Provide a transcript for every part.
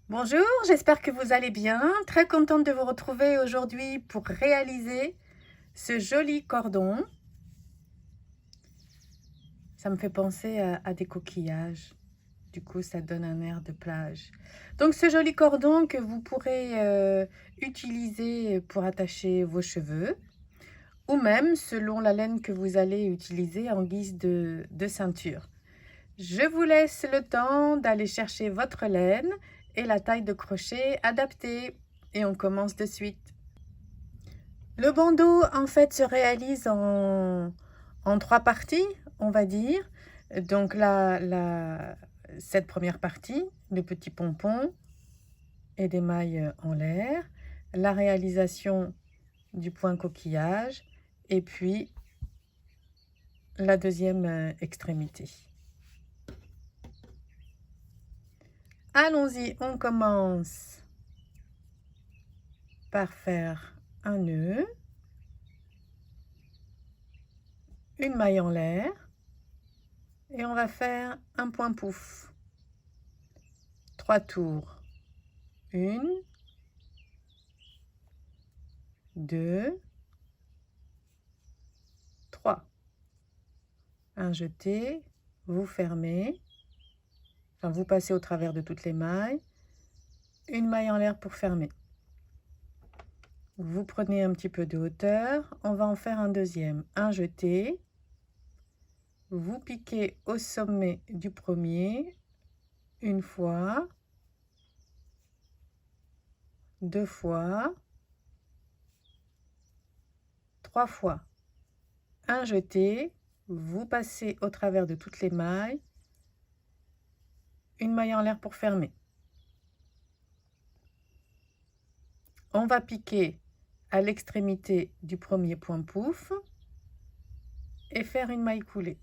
Bonjour, j'espère que vous allez bien. Très contente de vous retrouver aujourd'hui pour réaliser ce joli cordon. Ça me fait penser à des coquillages. Du coup, ça donne un air de plage. Donc, ce joli cordon que vous pourrez utiliser pour attacher vos cheveux ou même selon la laine que vous allez utiliser en guise de ceinture. Je vous laisse le temps d'aller chercher votre laine et la taille de crochet adaptée. Et on commence de suite. Le bandeau, en fait, se réalise en 3 parties, on va dire. Donc, cette première partie, le petit pompon et des mailles en l'air, la réalisation du point coquillage et puis la deuxième extrémité. Allons-y, on commence par faire un nœud, une maille en l'air et on va faire un point pouf. 3 tours. 1, 2, 3. Un jeté, vous fermez, enfin vous passez au travers de toutes les mailles, une maille en l'air pour fermer. Vous prenez un petit peu de hauteur, on va en faire un deuxième. Un jeté, vous piquez au sommet du premier, une fois, 2 fois, 3 fois. Un jeté, vous passez au travers de toutes les mailles, une maille en l'air pour fermer. On va piquer à l'extrémité du premier point pouf et faire une maille coulée.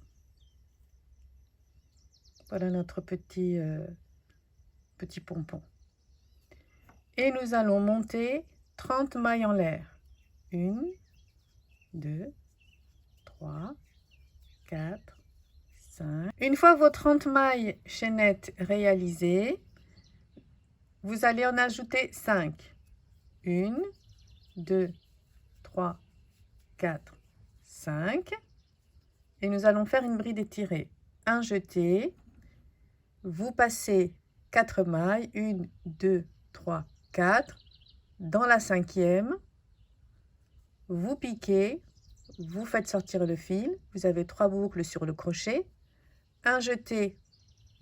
Voilà notre petit pompon. Et nous allons monter 30 mailles en l'air. 1, 2, 3, 4, 5. Une fois vos 30 mailles chaînettes réalisées, vous allez en ajouter 5. 1, 2, 3, 4, 5. Et nous allons faire une bride étirée. Un jeté, vous passez 4 mailles, 1, 2, 3, 4. Dans la 5e, vous piquez, vous faites sortir le fil. Vous avez 3 boucles sur le crochet. Un jeté,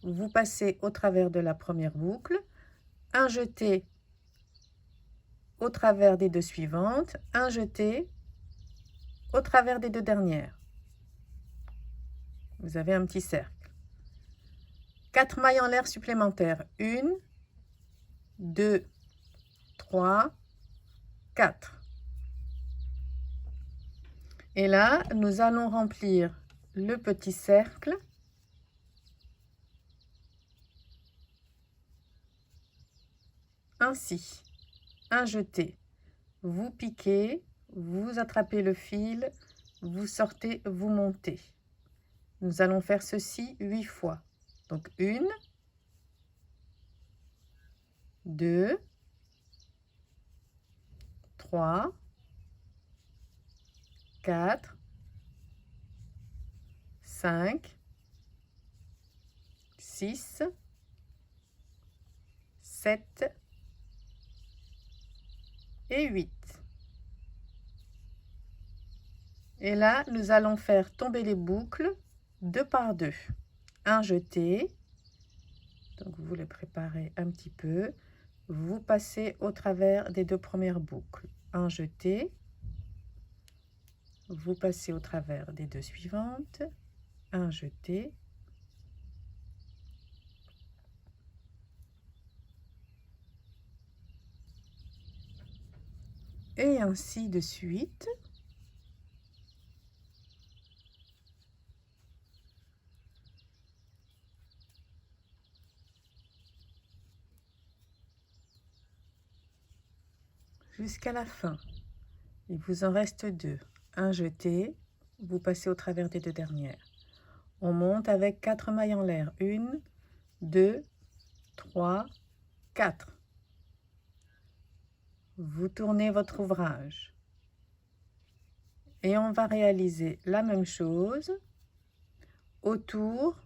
vous passez au travers de la première boucle. Un jeté au travers des 2 suivantes. Un jeté au travers des 2 dernières. Vous avez un petit cercle. 4 mailles en l'air supplémentaires. 1, 2, 3, 4. Et là, nous allons remplir le petit cercle ainsi. Un jeté, vous piquez, vous attrapez le fil, vous sortez, vous montez. Nous allons faire ceci 8 fois. Donc 1, 2, 3, 4, 5, 6, 7 et 8. Et là, nous allons faire tomber les boucles 2 par 2. Un jeté, donc vous les préparez un petit peu. Vous passez au travers des 2 premières boucles. Un jeté, vous passez au travers des 2 suivantes. Un jeté, et ainsi de suite. Jusqu'à la fin. Il vous en reste 2. Un jeté, vous passez au travers des 2 dernières. On monte avec 4 mailles en l'air. 1, 2, 3, 4. vous tournez votre ouvrage. Et on va réaliser la même chose autour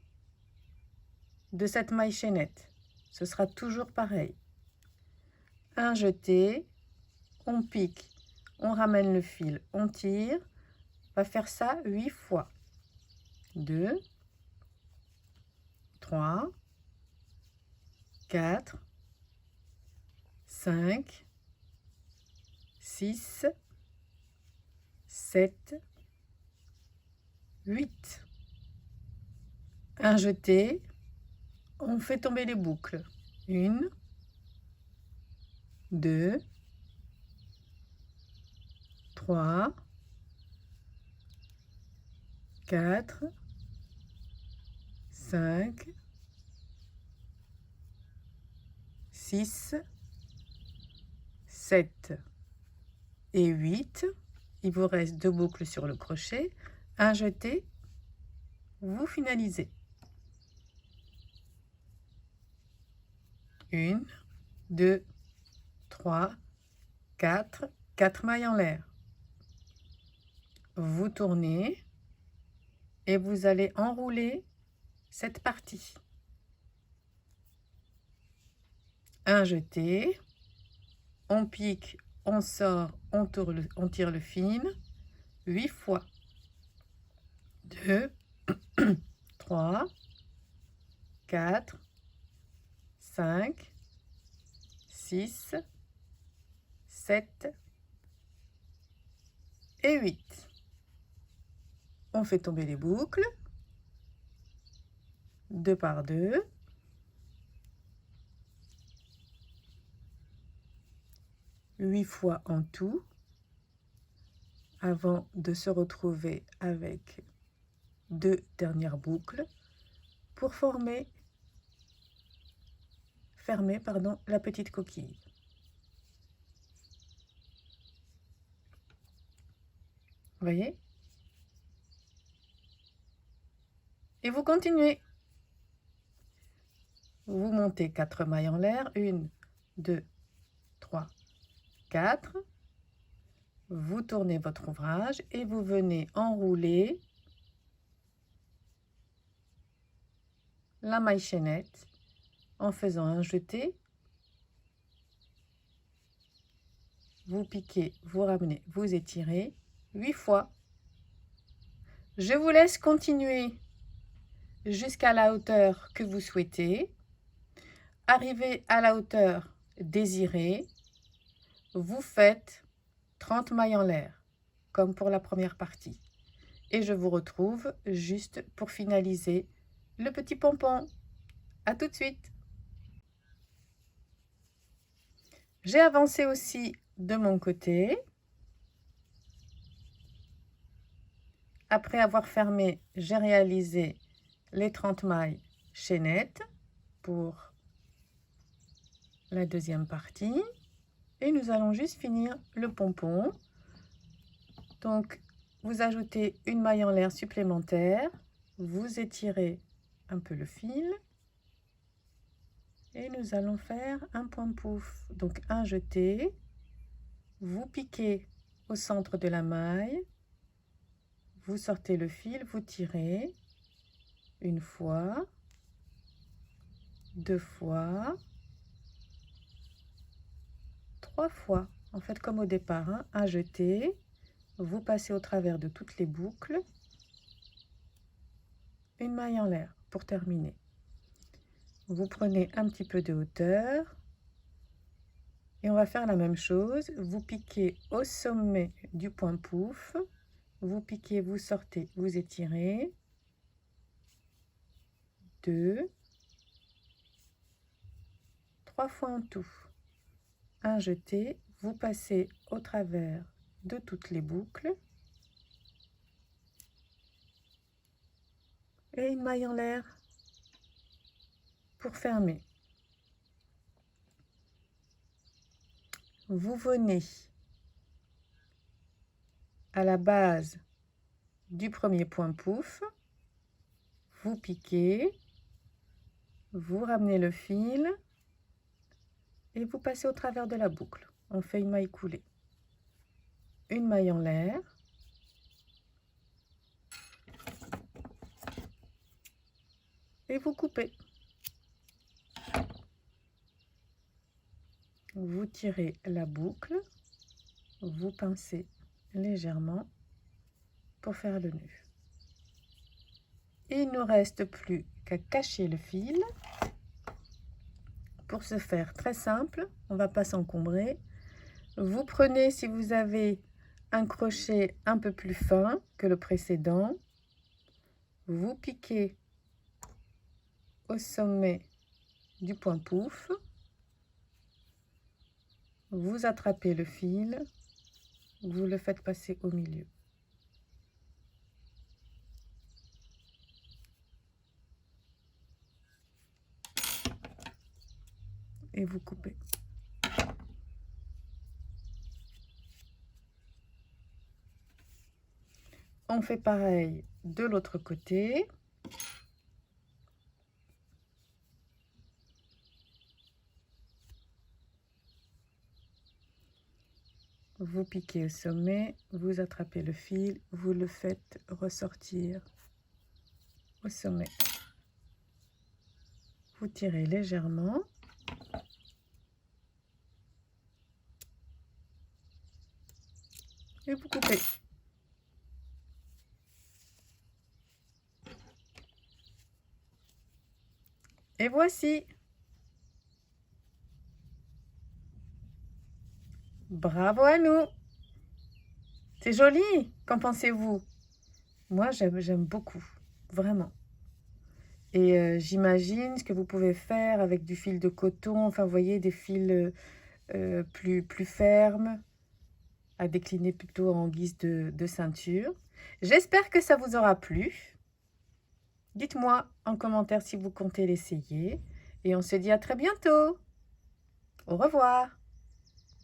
de cette maille chaînette. Ce sera toujours pareil. Un jeté, on pique, on ramène le fil, on tire. On va faire ça 8 fois. 2, 3, 4, 5, 6, 7, 8. Un jeté, on fait tomber les boucles. 1, 2, 3, 4, 5, 6, 7 et 8. Il vous reste 2 boucles sur le crochet. Un jeté, vous finalisez. 1, 2, 3, 4, 4 mailles en l'air. Vous tournez et vous allez enrouler cette partie. Un jeté, on pique, on sort, on tire le fil 8 fois. 2, 3, 4, 5, 6, 7 et 8. On fait tomber les boucles, 2 par 2. Huit fois en tout, avant de se retrouver avec 2 dernières boucles pour fermer la petite coquille. Vous voyez? Et vous continuez. Vous montez 4 mailles en l'air, 1, 2, 3, 4. Vous tournez votre ouvrage et vous venez enrouler la maille chaînette en faisant un jeté. Vous piquez, vous ramenez, vous étirez 8 fois. Je vous laisse continuer jusqu'à la hauteur que vous souhaitez. Arrivé à la hauteur désirée, vous faites 30 mailles en l'air, comme pour la première partie. Et je vous retrouve juste pour finaliser le petit pompon. À tout de suite. J'ai avancé aussi de mon côté. Après avoir fermé, j'ai réalisé les 30 mailles chaînettes pour la deuxième partie. Et nous allons juste finir le pompon. Donc, vous ajoutez une maille en l'air supplémentaire. Vous étirez un peu le fil. Et nous allons faire un point pouf. Donc, un jeté. Vous piquez au centre de la maille. Vous sortez le fil, vous tirez. Une fois. 2 fois. 3 fois. En fait, comme au départ, hein, un jeté. Vous passez au travers de toutes les boucles. Une maille en l'air pour terminer. Vous prenez un petit peu de hauteur. Et on va faire la même chose. Vous piquez au sommet du point pouf. Vous piquez, vous sortez, vous étirez. 2. 3 fois en tout. Un jeté. Vous passez au travers de toutes les boucles. Et une maille en l'air pour fermer. Vous venez à la base du premier point pouf, vous piquez, vous ramenez le fil et vous passez au travers de la boucle. On fait une maille coulée. Une maille en l'air. Et vous coupez. Vous tirez la boucle, vous pincez légèrement pour faire le nœud. Il ne nous reste plus qu'à cacher le fil. Pour ce faire, très simple, on ne va pas s'encombrer. Vous prenez, si vous avez un crochet un peu plus fin que le précédent, vous piquez au sommet du point pouf, vous attrapez le fil, vous le faites passer au milieu. Et vous coupez. On fait pareil de l'autre côté. Vous piquez au sommet, vous attrapez le fil, vous le faites ressortir au sommet. Vous tirez légèrement. Et vous coupez. Et voici. Bravo à nous. C'est joli, qu'en pensez-vous? Moi, j'aime beaucoup, vraiment. Et j'imagine ce que vous pouvez faire avec du fil de coton, enfin, vous voyez, des fils plus fermes, à décliner plutôt en guise de ceinture. J'espère que ça vous aura plu. Dites-moi en commentaire si vous comptez l'essayer. Et on se dit à très bientôt. Au revoir.